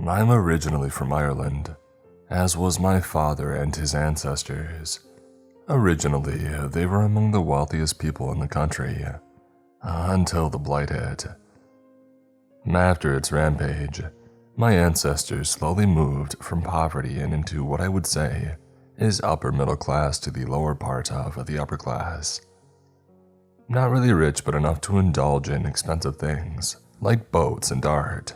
I'm originally from Ireland, as was my father and his ancestors. Originally, they were among the wealthiest people in the country, until the Blight hit. After its rampage, my ancestors slowly moved from poverty and into what I would say is upper middle class to the lower part of the upper class. Not really rich, but enough to indulge in expensive things, like boats and art.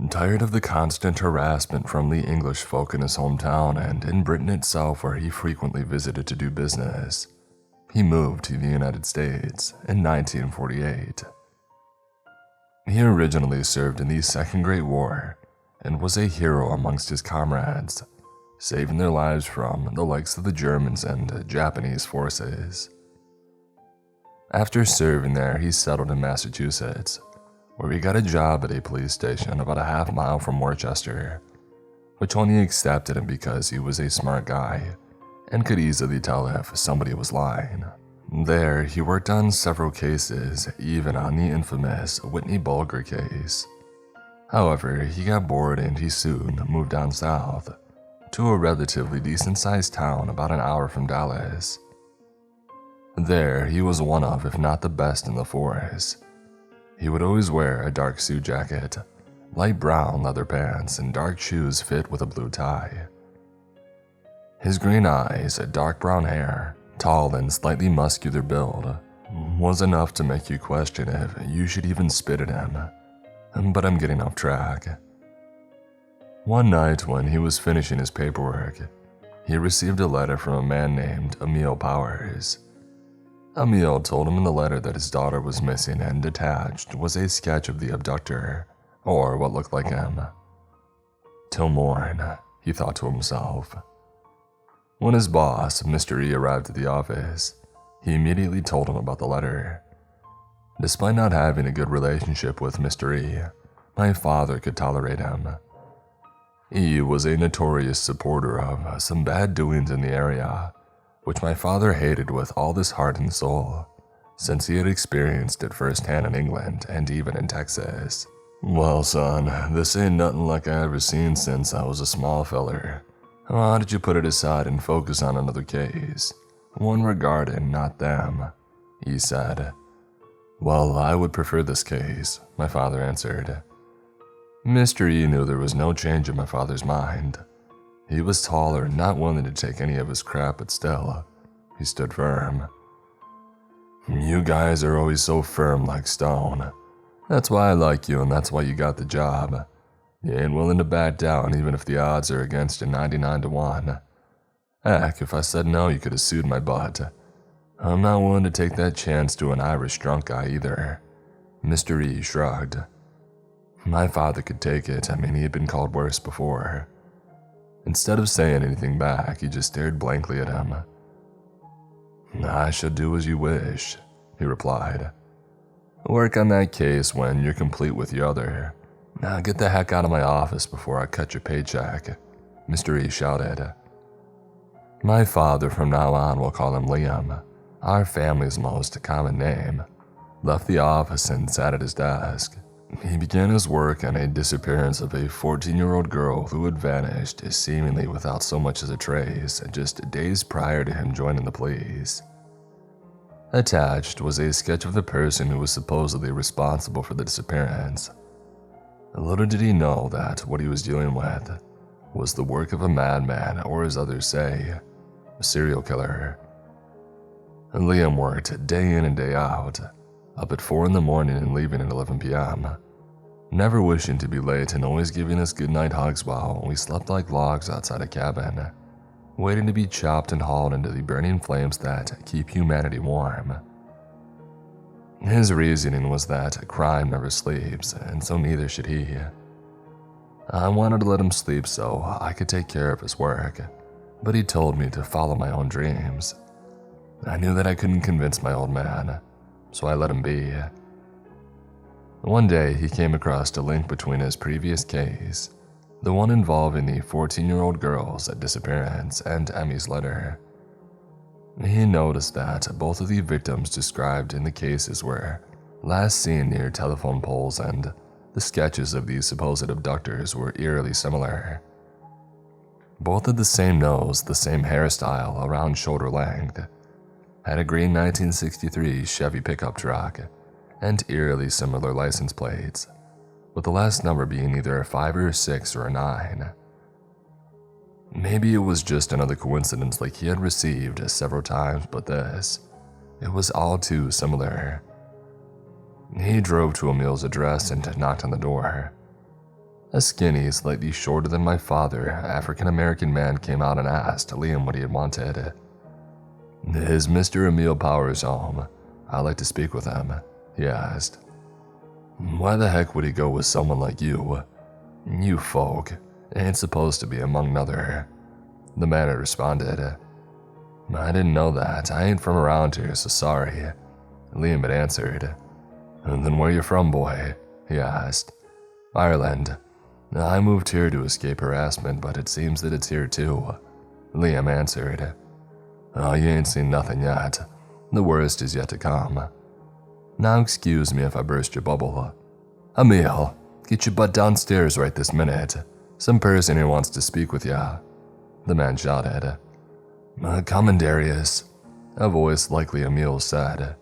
Tired of the constant harassment from the English folk in his hometown and in Britain itself where he frequently visited to do business, he moved to the United States in 1948. He originally served in the Second Great War and was a hero amongst his comrades, saving their lives from the likes of the Germans and Japanese forces. After serving there, he settled in Massachusetts, where he got a job at a police station about a half-mile from Worcester, which only accepted him because he was a smart guy and could easily tell if somebody was lying. There, he worked on several cases, even on the infamous Whitney Bulger case. However, he got bored and he soon moved down south to a relatively decent-sized town about an hour from Dallas. There, he was one of, if not the best in the force. He would always wear a dark suit jacket, light brown leather pants, and dark shoes fit with a blue tie. His green eyes, dark brown hair, tall and slightly muscular build, was enough to make you question if you should even spit at him. But I'm getting off track. One night when he was finishing his paperwork, he received a letter from a man named Emil Powers. Emil told him in the letter that his daughter was missing, and attached was a sketch of the abductor, or what looked like him. Till morn, he thought to himself. When his boss, Mr. E, arrived at the office, he immediately told him about the letter. Despite not having a good relationship with Mr. E, my father could tolerate him. E was a notorious supporter of some bad doings in the area, which my father hated with all his heart and soul, since he had experienced it firsthand in England and even in Texas. Well, son, this ain't nothing like I ever seen since I was a small feller. Why did you put it aside and focus on another case? One regarding not them, he said. Well, I would prefer this case, my father answered. Mr. E knew there was no change in my father's mind. He was taller and not willing to take any of his crap, but still, he stood firm. You guys are always so firm like stone. That's why I like you, and that's why you got the job. You ain't willing to back down even if the odds are against you 99-1. Heck, if I said no, you could have sued my butt. I'm not willing to take that chance to an Irish drunk guy either. Mr. E shrugged. My father could take it. He had been called worse before. Instead of saying anything back, he just stared blankly at him. I shall do as you wish, he replied. Work on that case when you're complete with the other. Now get the heck out of my office before I cut your paycheck, Mr. E shouted. My father from now on will call him Liam, our family's most common name, left the office and sat at his desk. He began his work on a disappearance of a 14-year-old girl who had vanished seemingly without so much as a trace just days prior to him joining the police. Attached was a sketch of the person who was supposedly responsible for the disappearance. Little did he know that what he was dealing with was the work of a madman, or as others say, a serial killer. Liam worked day in and day out, up at 4 in the morning and leaving at 11 p.m., never wishing to be late and always giving us goodnight hugs while we slept like logs outside a cabin, waiting to be chopped and hauled into the burning flames that keep humanity warm. His reasoning was that crime never sleeps, and so neither should he. I wanted to let him sleep so I could take care of his work, but he told me to follow my own dreams. I knew that I couldn't convince my old man, so I let him be. One day, he came across a link between his previous case, the one involving the 14-year-old girl's disappearance, and Emmy's letter. He noticed that both of the victims described in the cases were last seen near telephone poles and The sketches of these supposed abductors were eerily similar. Both had the same nose, the same hairstyle, around shoulder length, had a green 1963 Chevy pickup truck, and eerily similar license plates, with the last number being either a 5 or a 6 or a 9. Maybe it was just another coincidence like he had received several times, but this, it was all too similar. He drove to Emil's address and knocked on the door. A skinny, slightly shorter than my father, African-American man came out and asked Liam what he had wanted. "Is Mr. Emil Powers home? I'd like to speak with him," he asked. "Why the heck would he go with someone like you? You folk ain't supposed to be among other," the man had responded. "I didn't know that. I ain't from around here, so sorry," Liam had answered. "Then where you from, boy?" he asked. "Ireland. I moved here to escape harassment, but it seems that it's here too," Liam answered. "Oh, you ain't seen nothing yet. The worst is yet to come. Now excuse me if I burst your bubble. Emil, get your butt downstairs right this minute. Some person here wants to speak with ya," the man shouted. "Come in, Darius," a voice likely Emil said.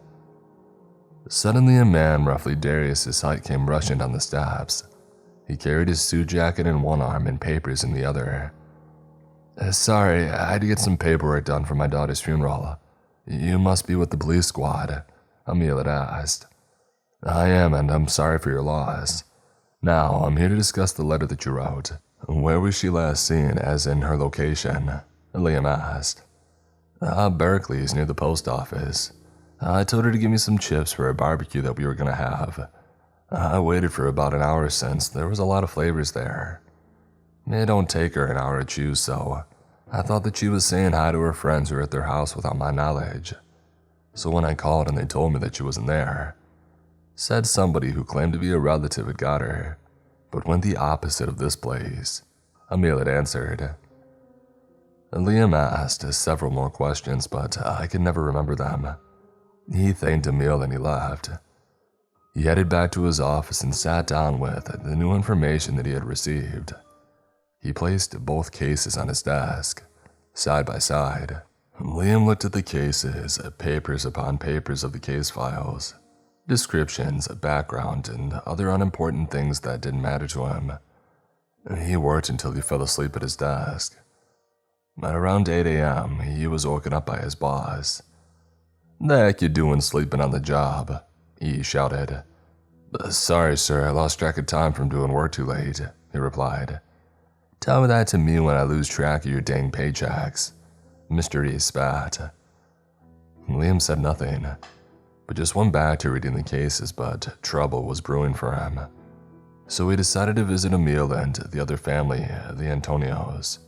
Suddenly a man roughly Darius's height came rushing down the steps. He carried his suit jacket in one arm and papers in the other. "Sorry, I had to get some paperwork done for my daughter's funeral. You must be with the police squad," Emil had asked. "I am, and I'm sorry for your loss. Now, I'm here to discuss the letter that you wrote. Where was she last seen, as in her location?" Liam asked. "Berkeley's near the post office. I told her to give me some chips for a barbecue that we were going to have. I waited for about an hour since there was a lot of flavors there. It don't take her an hour to choose, so I thought that she was saying hi to her friends who were at their house without my knowledge. So when I called and they told me that she wasn't there, said somebody who claimed to be a relative had got her, but went the opposite of this place," Emil had answered. Liam asked several more questions, but I could never remember them. He thanked Emil and he left. He headed back to his office and sat down with the new information that he had received. He placed both cases on his desk, side by side. Liam looked at the cases, papers upon papers of the case files, descriptions, background, and other unimportant things that didn't matter to him. He worked until he fell asleep at his desk. At around 8 a.m., he was woken up by his boss. "The heck you doing sleeping on the job?" he shouted. "Sorry, sir, I lost track of time from doing work too late," he replied. "Tell that to me when I lose track of your dang paychecks," Mr. E spat. Liam said nothing, but just went back to reading the cases, but trouble was brewing for him. So he decided to visit Emil and the other family, the Antonios.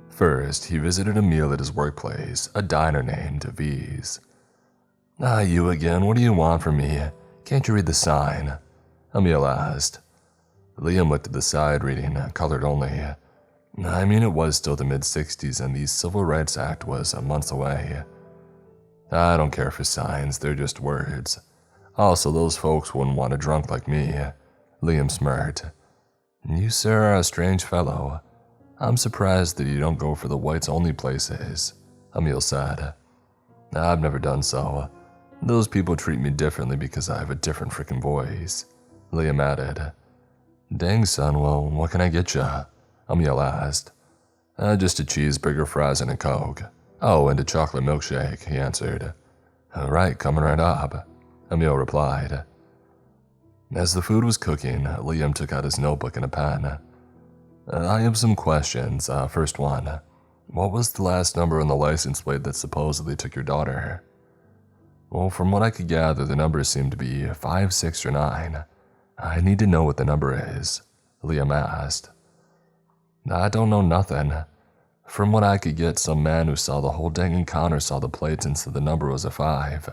First, he visited Emil at his workplace, a diner named V's. You again, what do you want from me? Can't you read the sign?" Emil asked. Liam looked at the side reading, colored only. I mean, it was still the mid-60s and the Civil Rights Act was months away. "I don't care for signs, they're just words. Also, those folks wouldn't want a drunk like me," Liam smirked. "You, sir, are a strange fellow. I'm surprised that you don't go for the whites-only places," Emil said. "I've never done so. Those people treat me differently because I have a different frickin' voice," Liam added. "Dang, son, well, what can I get ya?" Emil asked. Just a cheeseburger, fries, and a Coke. Oh, and a chocolate milkshake," he answered. "Right, coming right up," Emil replied. As the food was cooking, Liam took out his notebook and a pen. "I have some questions. First one. What was the last number on the license plate that supposedly took your daughter?" "Well, from what I could gather, the numbers seem to be 5, 6, or 9. I need to know what the number is," Liam asked. "I don't know nothing. From what I could get, some man who saw the whole dang encounter saw the plates and said the number was a 5.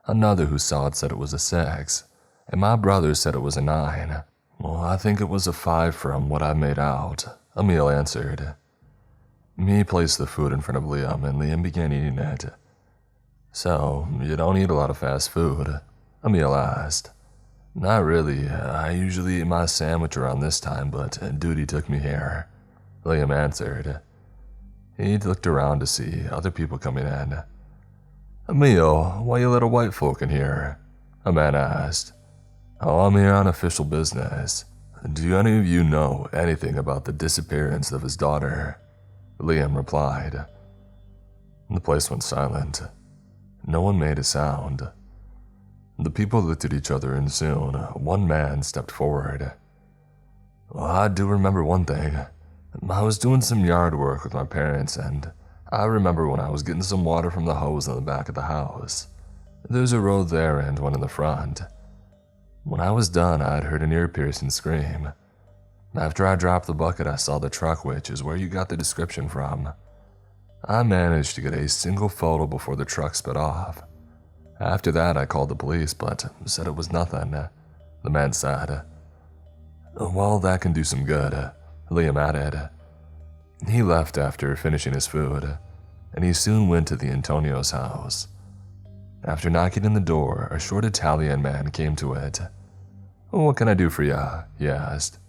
Another who saw it said it was a 6. And my brother said it was a 9. Well, I think it was a 5 from what I made out," Emil answered. He placed the food in front of Liam, and Liam began eating it. "So, you don't eat a lot of fast food?" Emil asked. Not really. I usually eat my sandwich around this time, but duty took me here, Liam answered. He looked around to see other people coming in. Emil, why you little white folk in here? A man asked. Oh, I'm here on official business. Do any of you know anything about the disappearance of his daughter? Liam replied. The place went silent. No one made a sound. The people looked at each other and soon one man stepped forward. Well, I do remember one thing. I was doing some yard work with my parents, and I remember when I was getting some water from the hose in the back of the house. There's a road there and one in the front. When I was done, I'd heard an ear-piercing scream. After I dropped the bucket, I saw the truck, which is where you got the description from. I managed to get a single photo before the truck sped off. After that, I called the police, but said it was nothing. The man said. Well, that can do some good, Liam added. He left after finishing his food, and he soon went to the Antonio's house. After knocking on the door, a short Italian man came to it. What can I do for ya? He asked.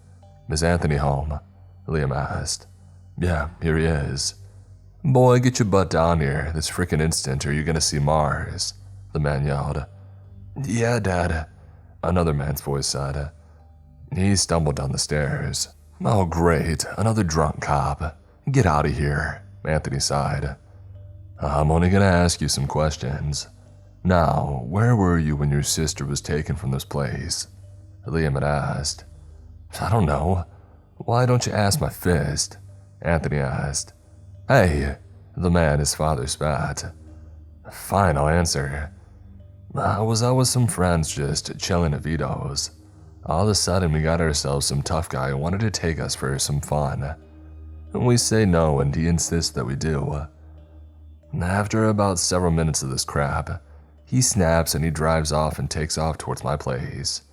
Is Anthony home? Liam asked. Yeah, here he is. Boy, get your butt down here this frickin' instant or you're gonna see Mars, the man yelled. Yeah, Dad, another man's voice said. He stumbled down the stairs. Oh, great, another drunk cop. Get out of here, Anthony sighed. I'm only gonna ask you some questions. Now, where were you when your sister was taken from this place? Liam had asked. I don't know. Why don't you ask my fist? Anthony asked. Hey, the man his father spat. Fine, I'll answer. I was out with some friends just chilling at Vito's. All of a sudden, we got ourselves some tough guy who wanted to take us for some fun. We say no, and he insists that we do. After about several minutes of this crap, he snaps and he drives off and takes off towards my place.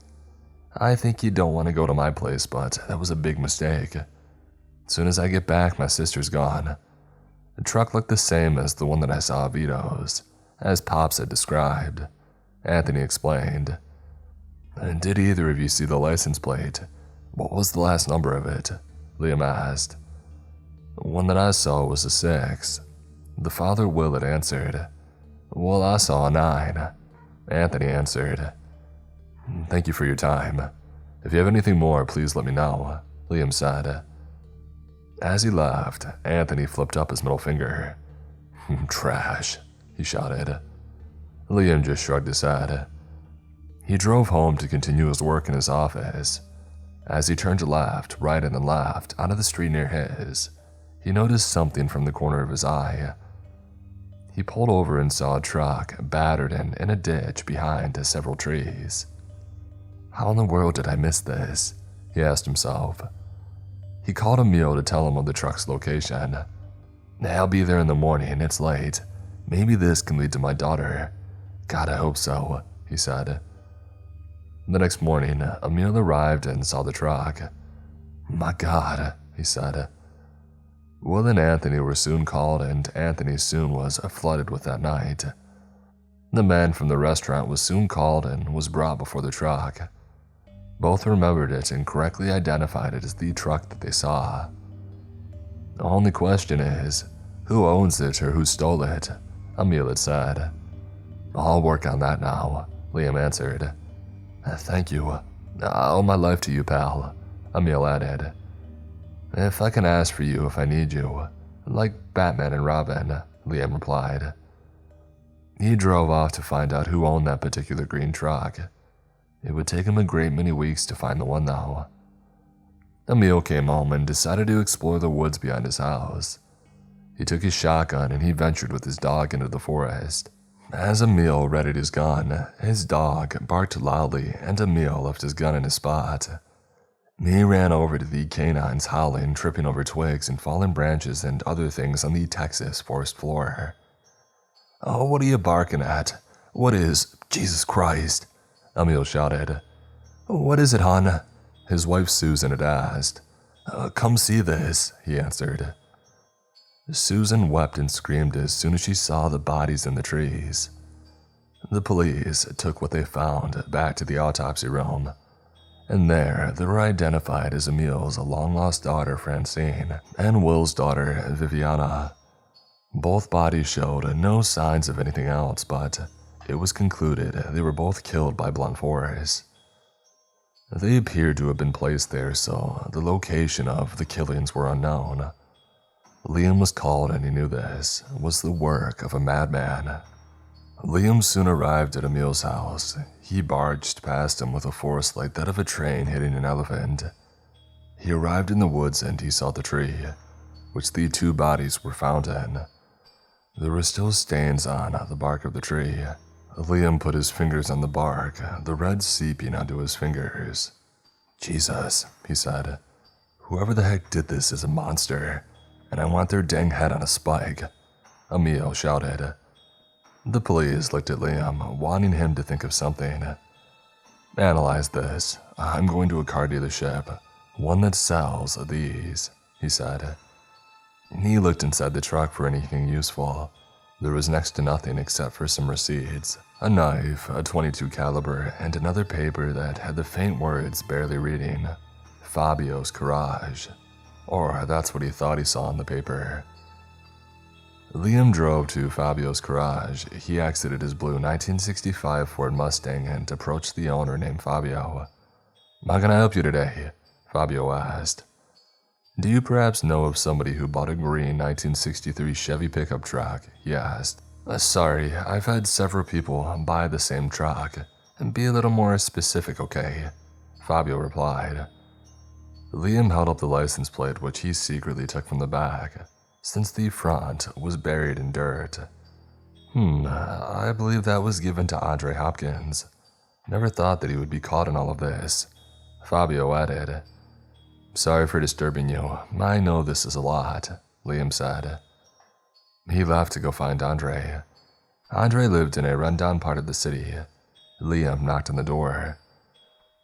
I think you don't want to go to my place, but that was a big mistake. As soon as I get back, my sister's gone. The truck looked the same as the one that I saw at Vito's, as Pops had described. Anthony explained. And did either of you see the license plate? What was the last number of it? Liam asked. The one that I saw was a 6. The father Will had answered. Well, I saw a 9. Anthony answered. Thank you for your time. If you have anything more, please let me know, Liam said. As he left, Anthony flipped up his middle finger. Trash, he shouted. Liam just shrugged his head. He drove home to continue his work in his office. As he turned left, right, and then left onto the street near his, he noticed something from the corner of his eye. He pulled over and saw a truck battered and in a ditch behind several trees. How in the world did I miss this? He asked himself. He called Emil to tell him of the truck's location. I'll be there in the morning, it's late. Maybe this can lead to my daughter. God, I hope so, he said. The next morning, Emil arrived and saw the truck. My God, he said. Will and Anthony were soon called, and Anthony soon was flooded with that night. The man from the restaurant was soon called and was brought before the truck. Both remembered it and correctly identified it as the truck that they saw. The only question is, who owns it or who stole it? Emil had said. I'll work on that now, Liam answered. Thank you. I owe my life to you, pal, Emil added. If I can ask for you if I need you, like Batman and Robin, Liam replied. He drove off to find out who owned that particular green truck. It would take him a great many weeks to find the one though. Emil came home and decided to explore the woods behind his house. He took his shotgun and he ventured with his dog into the forest. As Emil readied his gun, his dog barked loudly and Emil left his gun in his spot. He ran over to the canines howling, tripping over twigs and fallen branches and other things on the Texas forest floor. Oh, what are you barking at? What is... Jesus Christ, Emil shouted. What is it, hon? His wife Susan had asked. Come see this, he answered. Susan wept and screamed as soon as she saw the bodies in the trees. The police took what they found back to the autopsy room, and there they were identified as Emil's long-lost daughter Francine and Will's daughter Viviana. Both bodies showed no signs of anything else, but it was concluded they were both killed by blunt force. They appeared to have been placed there, so the location of the killings were unknown. Liam was called, and he knew this was the work of a madman. Liam soon arrived at Emil's house. He barged past him with a force like that of a train hitting an elephant. He arrived in the woods and he saw the tree, which the two bodies were found in. There were still stains on the bark of the tree. Liam put his fingers on the bark, the red seeping onto his fingers. "Jesus," he said. "Whoever the heck did this is a monster, and I want their dang head on a spike," Emil shouted. The police looked at Liam, wanting him to think of something. "Analyze this. I'm going to a car dealership, one that sells these," he said. He looked inside the truck for anything useful. There was next to nothing except for some receipts, a knife, a .22 caliber, and another paper that had the faint words barely reading, "Fabio's Garage." Or that's what he thought he saw on the paper. Liam drove to Fabio's garage. He exited his blue 1965 Ford Mustang and approached the owner named Fabio. "How can I help you today?" Fabio asked. "Do you perhaps know of somebody who bought a green 1963 Chevy pickup truck?" he asked. Sorry, I've had several people buy the same truck. Be a little more specific, okay?" Fabio replied. Liam held up the license plate, which he secretly took from the back, since the front was buried in dirt. I believe that was given to Andre Hopkins. Never thought that he would be caught in all of this," Fabio added. "Sorry for disturbing you. I know this is a lot," Liam said. He left to go find Andre. Andre lived in a rundown part of the city. Liam knocked on the door.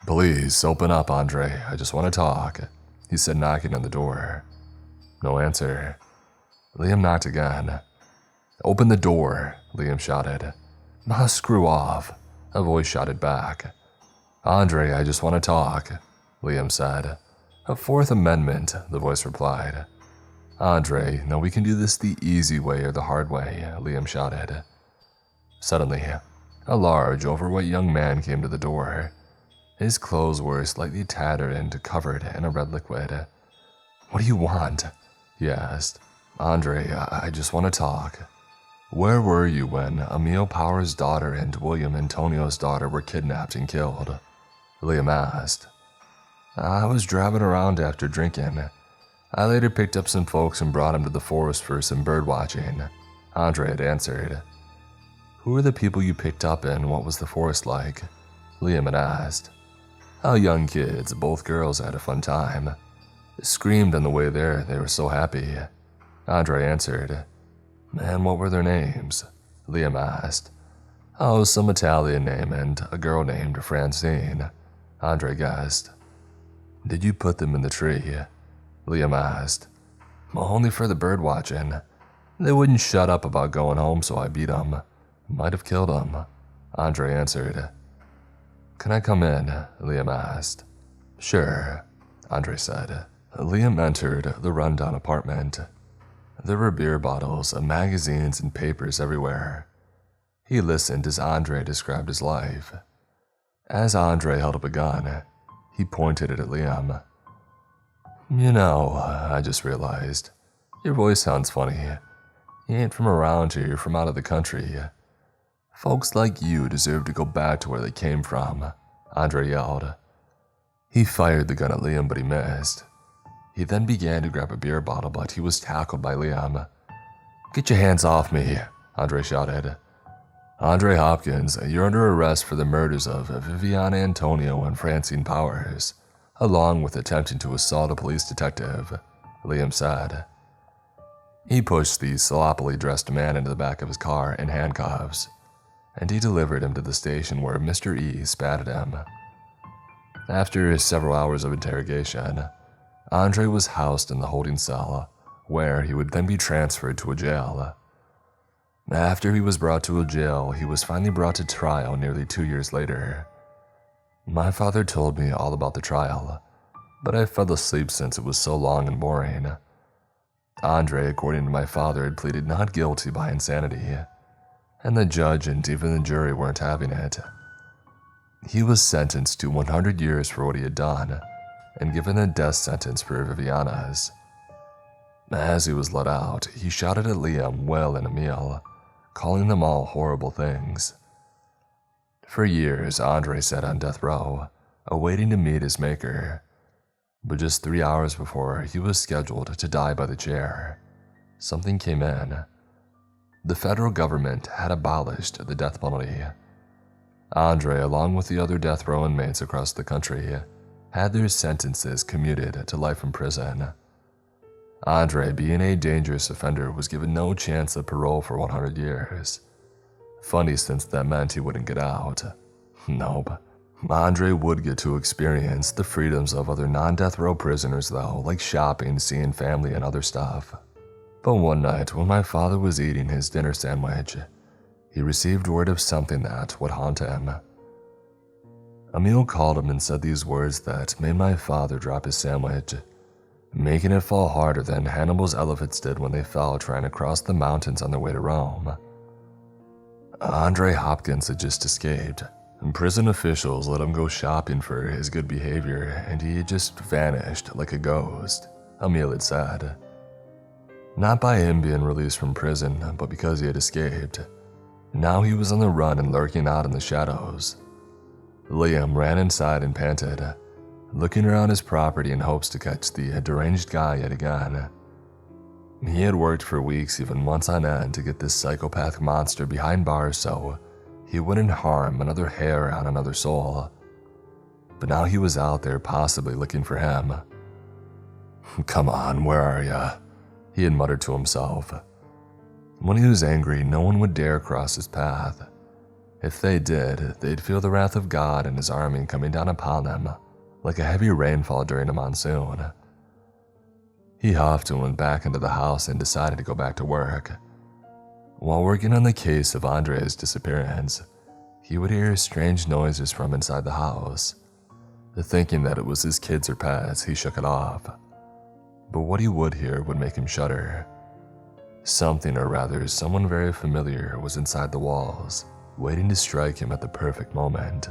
"Please, open up, Andre. I just want to talk," he said, knocking on the door. No answer. Liam knocked again. "Open the door," Liam shouted. Screw off," a voice shouted back. "Andre, I just want to talk," Liam said. "A Fourth Amendment," the voice replied. "Andre, no, we can do this the easy way or the hard way," Liam shouted. Suddenly, a large, overweight young man came to the door. His clothes were slightly tattered and covered in a red liquid. "What do you want?" he asked. "Andre, I just want to talk. Where were you when Emil Power's daughter and William Antonio's daughter were kidnapped and killed?" Liam asked. "I was driving around after drinking. I later picked up some folks and brought them to the forest for some bird watching," Andre had answered. "Who were the people you picked up and what was the forest like?" Liam had asked. "Oh, young kids, both girls had a fun time. Screamed on the way there, they were so happy," Andre answered. "And what were their names?" Liam asked. "Oh, some Italian name and a girl named Francine," Andre guessed. "Did you put them in the tree?" Liam asked. "Only for the bird watching. They wouldn't shut up about going home, so I beat them. Might have killed them," Andre answered. "Can I come in?" Liam asked. "Sure," Andre said. Liam entered the rundown apartment. There were beer bottles, magazines, and papers everywhere. He listened as Andre described his life. As Andre held up a gun, he pointed it at Liam. "You know, I just realized, your voice sounds funny. You ain't from around here, you're from out of the country. Folks like you deserve to go back to where they came from," Andre yelled. He fired the gun at Liam, but he missed. He then began to grab a beer bottle, but he was tackled by Liam. "Get your hands off me," Andre shouted. "Andre Hopkins, you're under arrest for the murders of Viviana Antonio and Francine Powers, along with attempting to assault a police detective," Liam said. He pushed the sloppily dressed man into the back of his car in handcuffs, and he delivered him to the station where Mr. E spat at him. After several hours of interrogation, Andre was housed in the holding cell, where he would then be transferred to a jail. After he was brought to a jail, he was finally brought to trial nearly 2 years later. My father told me all about the trial, but I fell asleep since it was so long and boring. Andre, according to my father, had pleaded not guilty by insanity, and the judge and even the jury weren't having it. He was sentenced to 100 years for what he had done, and given a death sentence for Viviana's. As he was let out, he shouted at Liam, Will, and Emil, calling them all horrible things. For years, Andre sat on death row, awaiting to meet his maker. But just 3 hours before he was scheduled to die by the chair, something came in. The federal government had abolished the death penalty. Andre, along with the other death row inmates across the country, had their sentences commuted to life in prison. Andre, being a dangerous offender, was given no chance of parole for 100 years. Funny, since that meant he wouldn't get out. Nope. Andre would get to experience the freedoms of other non-death row prisoners though, like shopping, seeing family, and other stuff. But one night, when my father was eating his dinner sandwich, he received word of something that would haunt him. Emil called him and said these words that made my father drop his sandwich, making it fall harder than Hannibal's elephants did when they fell trying to cross the mountains on their way to Rome. Andre Hopkins had just escaped, and prison officials let him go shopping for his good behavior, and he had just vanished like a ghost, Emil had said. Not by him being released from prison, but because he had escaped. Now he was on the run and lurking out in the shadows. Liam ran inside and panted, looking around his property in hopes to catch the deranged guy yet again. He had worked for weeks, even months on end, to get this psychopath monster behind bars so he wouldn't harm another hair on another soul. But now he was out there possibly looking for him. "Come on, where are ya?" he had muttered to himself. When he was angry, no one would dare cross his path. If they did, they'd feel the wrath of God and his army coming down upon them, like a heavy rainfall during a monsoon. He huffed and went back into the house and decided to go back to work. While working on the case of Andre's disappearance, he would hear strange noises from inside the house. Thinking that it was his kids or pets, he shook it off. But what he would hear would make him shudder. Something, or rather someone very familiar, was inside the walls, waiting to strike him at the perfect moment.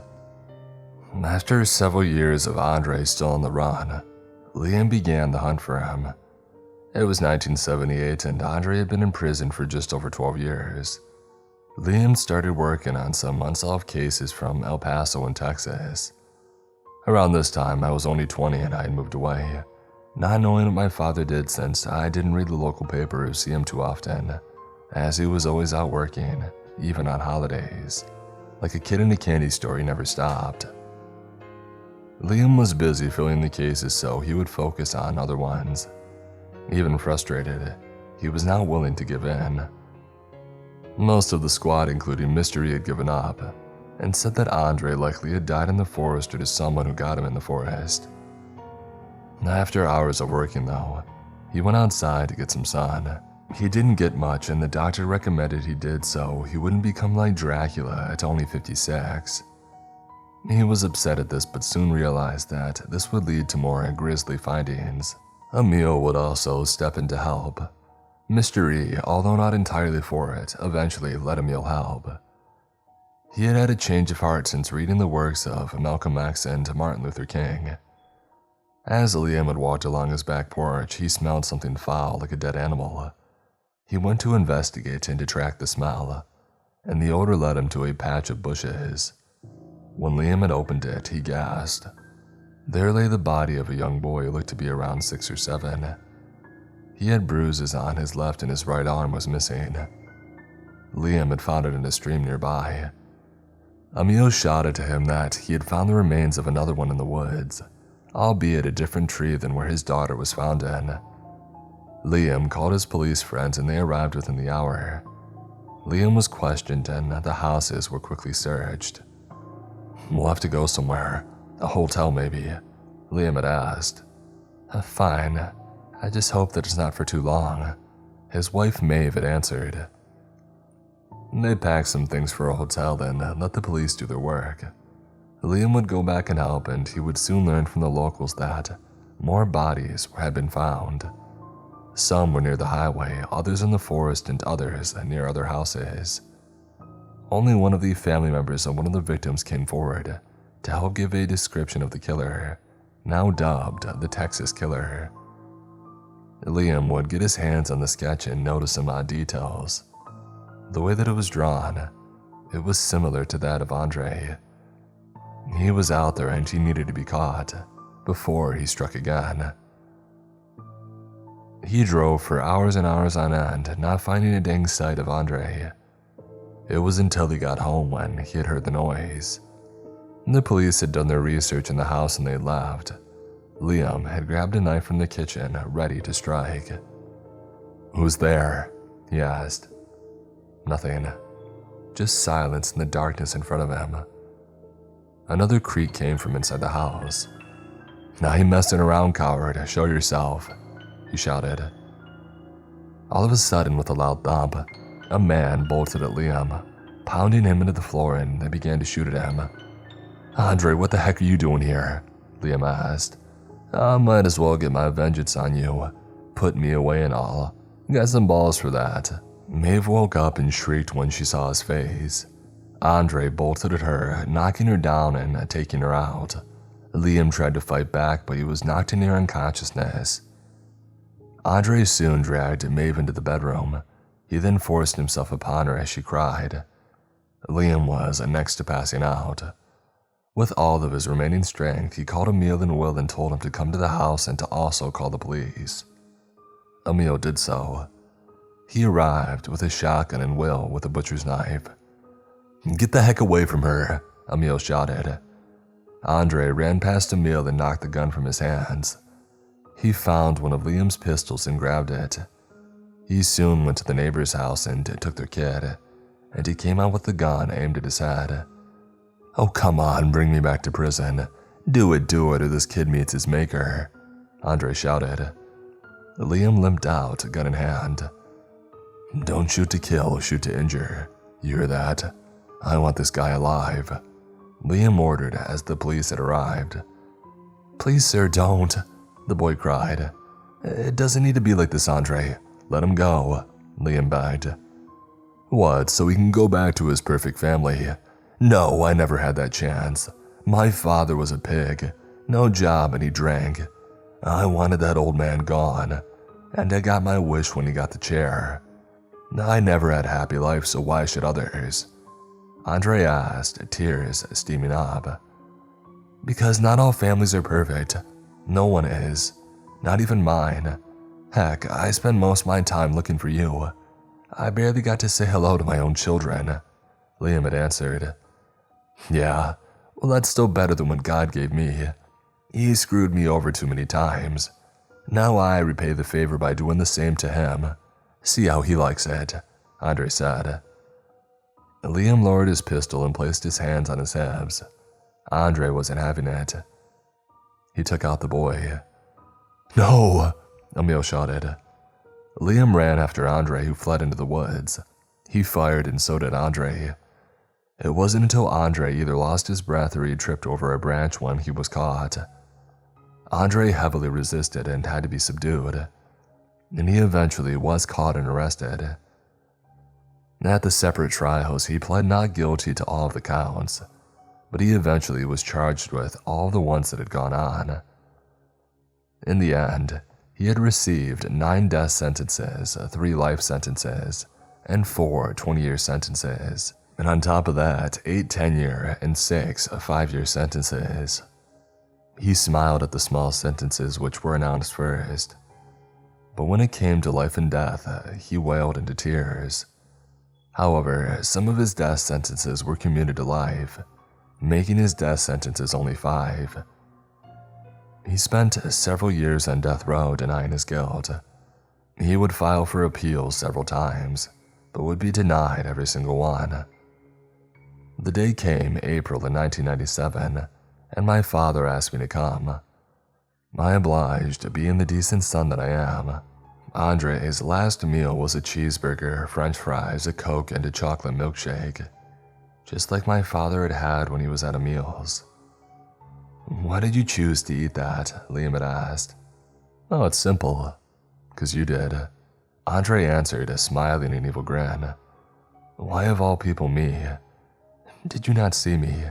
After several years of Andre still on the run, Liam began the hunt for him. It was 1978 and Andre had been in prison for just over 12 years. Liam started working on some unsolved cases from El Paso in Texas. Around this time, I was only 20 and I had moved away, not knowing what my father did since I didn't read the local paper or see him too often, as he was always out working, even on holidays. Like a kid in a candy store, he never stopped. Liam was busy filling the cases so he would focus on other ones. Even frustrated, he was now willing to give in. Most of the squad, including Mystery, had given up, and said that Andre likely had died in the forest or to someone who got him in the forest. After hours of working though, he went outside to get some sun. He didn't get much and the doctor recommended he did so he wouldn't become like Dracula at only 56. He was upset at this but soon realized that this would lead to more grisly findings. Emil would also step in to help. Mystery, although not entirely for it, eventually let Emil help. He had had a change of heart since reading the works of Malcolm X and Martin Luther King. As Liam had walked along his back porch, he smelled something foul like a dead animal. He went to investigate and to track the smell, and the odor led him to a patch of bushes. When Liam had opened it, he gasped. There lay the body of a young boy who looked to be around 6 or 7. He had bruises on his left and his right arm was missing. Liam had found it in a stream nearby. Emil shouted to him that he had found the remains of another one in the woods, albeit a different tree than where his daughter was found in. Liam called his police friends and they arrived within the hour. Liam was questioned and the houses were quickly searched. "We'll have to go somewhere. A hotel maybe," Liam had asked. "Fine. I just hope that it's not for too long," his wife Maeve had answered. They packed some things for a hotel and let the police do their work. Liam would go back and help, and he would soon learn from the locals that more bodies had been found. Some were near the highway, others in the forest, and others near other houses. Only one of the family members of one of the victims came forward to help give a description of the killer, now dubbed the Texas Killer. Liam would get his hands on the sketch and notice some odd details. The way that it was drawn, it was similar to that of Andre. He was out there and he needed to be caught before he struck again. He drove for hours and hours on end, not finding a dang sight of Andre. It was until he got home when he had heard the noise. The police had done their research in the house and they left. Liam had grabbed a knife from the kitchen, ready to strike. "Who's there?" he asked. Nothing. Just silence in the darkness in front of him. Another creak came from inside the house. "Now you messing around, coward. Show yourself," he shouted. All of a sudden, with a loud thump, a man bolted at Liam, pounding him into the floor, and they began to shoot at him. "Andre, what the heck are you doing here?" Liam asked. "I might as well get my vengeance on you. Put me away and all. Got some balls for that." Maeve woke up and shrieked when she saw his face. Andre bolted at her, knocking her down and taking her out. Liam tried to fight back, but he was knocked near unconsciousness. Andre soon dragged Maeve into the bedroom. He then forced himself upon her as she cried. Liam was next to passing out. With all of his remaining strength, he called Emil and Will and told him to come to the house and to also call the police. Emil did so. He arrived with a shotgun and Will with a butcher's knife. "Get the heck away from her," Emil shouted. Andre ran past Emil and knocked the gun from his hands. He found one of Liam's pistols and grabbed it. He soon went to the neighbor's house and took their kid, and he came out with the gun aimed at his head. "Oh, come on, bring me back to prison. Do it, or this kid meets his maker," Andre shouted. Liam limped out, gun in hand. "Don't shoot to kill, shoot to injure. You hear that? I want this guy alive," Liam ordered as the police had arrived. "Please, sir, don't," the boy cried. "It doesn't need to be like this, Andre. Let him go," Liam begged. "What, so he can go back to his perfect family? No, I never had that chance. My father was a pig. No job and he drank. I wanted that old man gone, and I got my wish when he got the chair. I never had a happy life, so why should others?" Andre asked, tears steaming up. "Because not all families are perfect. No one is. Not even mine. Heck, I spend most of my time looking for you. I barely got to say hello to my own children," Liam had answered. "Yeah, well, that's still better than what God gave me. He screwed me over too many times. Now I repay the favor by doing the same to him. See how he likes it," Andre said. Liam lowered his pistol and placed his hands on his hips. Andre wasn't having it. He took out the boy. "No!" Emil shouted. Liam ran after Andre, who fled into the woods. He fired and so did Andre. It wasn't until Andre either lost his breath or he tripped over a branch when he was caught. Andre heavily resisted and had to be subdued, and he eventually was caught and arrested. At the separate trials, he pled not guilty to all of the counts, but he eventually was charged with all the ones that had gone on. In the end, he had received 9 death sentences, 3 life sentences, and 4 20-year sentences, and on top of that, 8 10-year and 6 5-year sentences. He smiled at the small sentences which were announced first, but when it came to life and death, he wailed into tears. However, some of his death sentences were commuted to life, making his death sentences only 5. He spent several years on death row denying his guilt. He would file for appeals several times, but would be denied every single one. The day came, April in 1997, and my father asked me to come. I obliged, being the decent son that I am. Andre's last meal was a cheeseburger, french fries, a Coke, and a chocolate milkshake, just like my father had had when he was out of meals. "Why did you choose to eat that?" Liam had asked. "Oh, it's simple. 'Cause you did," Andre answered, smiling an evil grin. "Why of all people me? Did you not see me?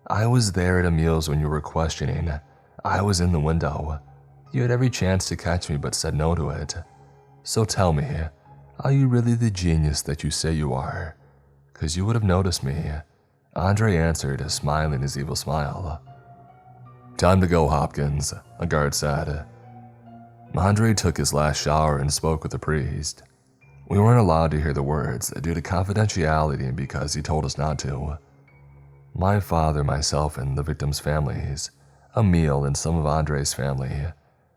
I was there at the meals when you were questioning. I was in the window. You had every chance to catch me but said no to it. So tell me, are you really the genius that you say you are? 'Cause you would have noticed me," Andre answered, smiling his evil smile. "Time to go, Hopkins," a guard said. Andre took his last shower and spoke with the priest. We weren't allowed to hear the words due to confidentiality and because he told us not to. My father, myself, and the victims' families, Emil and some of Andre's family,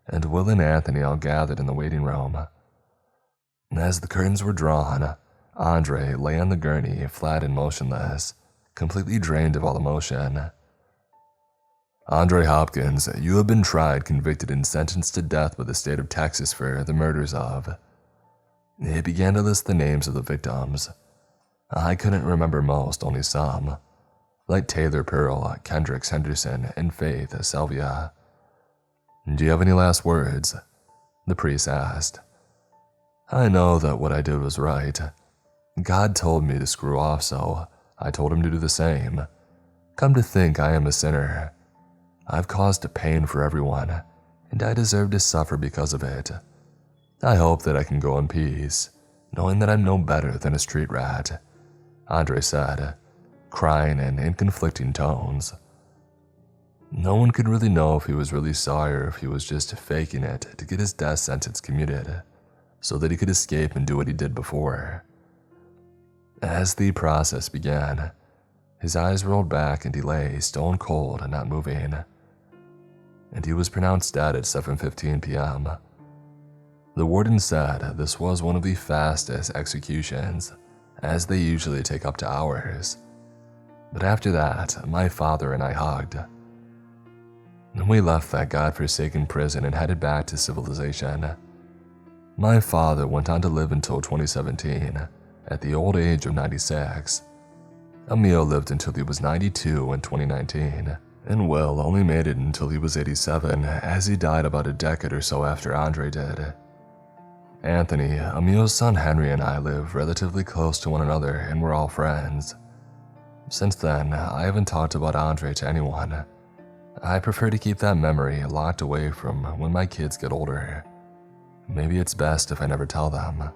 and Will and Anthony all gathered in the waiting room. As the curtains were drawn, Andre lay on the gurney, flat and motionless, completely drained of all emotion. "Andre Hopkins, you have been tried, convicted, and sentenced to death by the state of Texas for the murders of..." It began to list the names of the victims. I couldn't remember most, only some, like Taylor Pearl, Kendricks Henderson, and Faith Sylvia. "Do you have any last words?" the priest asked. I know that what I did was right. God told me to screw off, so I told him to do the same. Come to think, I am a sinner. I've caused pain for everyone, and I deserve to suffer because of it. I hope that I can go in peace, knowing that I'm no better than a street rat," Andre said, crying in conflicting tones. No one could really know if he was really sorry or if he was just faking it to get his death sentence commuted, so that he could escape and do what he did before. As the process began, his eyes rolled back and he lay stone cold and not moving, and he was pronounced dead at 7:15 p.m. The warden said this was one of the fastest executions, as they usually take up to hours. But after that, my father and I hugged. We left that godforsaken prison and headed back to civilization. My father went on to live until 2017, at the old age of 96. Emil lived until he was 92 in 2019, and Will only made it until he was 87, as he died about a decade or so after Andre did. Anthony, Emil's son Henry, and I live relatively close to one another, and we're all friends. Since then, I haven't talked about Andre to anyone. I prefer to keep that memory locked away from when my kids get older. Maybe it's best if I never tell them.